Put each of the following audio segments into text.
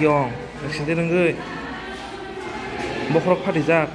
Yong, sini nengge, bokrok padijak.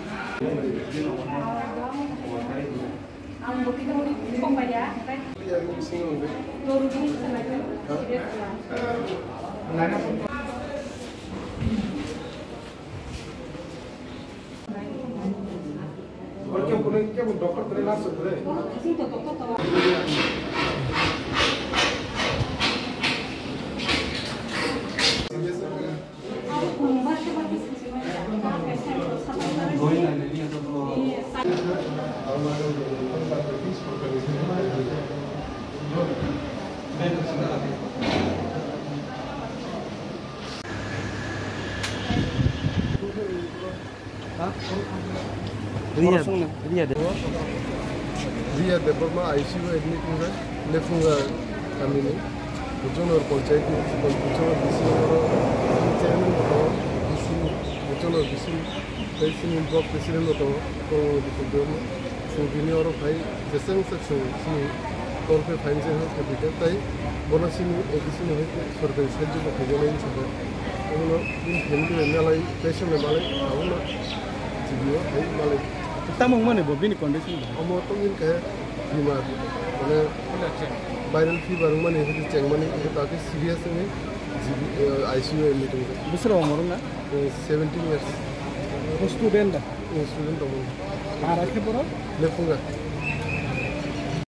Ria Department ICU admit हुआ लेफुंगा कमी नहीं बुचों और पंचायत में बुचों और बीसी और चेयरमैन बताओ बीसी बुचों और बीसी प्रेसिडेंट ब्लॉक प्रेसिडेंट बताओ तो दिक्कतों में सुविधा और भाई जैसे हम सब सुनी तौर पे फाइन से हो कभी ताई बोनस में एडिशन में सरकारी साहाଯ୍य को भेजना नहीं चाहते उन्होंने इन फैमिली में मालाई पेशेंट में मालाई आवना जीवियों भाई मालाई Tamang mana bobini condition? Amo to min kaya बीमार माने वायरल फीवर माने है चेंग माने ये ताकि सीरियस में आईसीयू एडमिट हो गए दूसरा उम्र ना 17 इयर्स स्टूडेंट स्टूडेंट हो कहाँ रखे पूरा लेफुंगा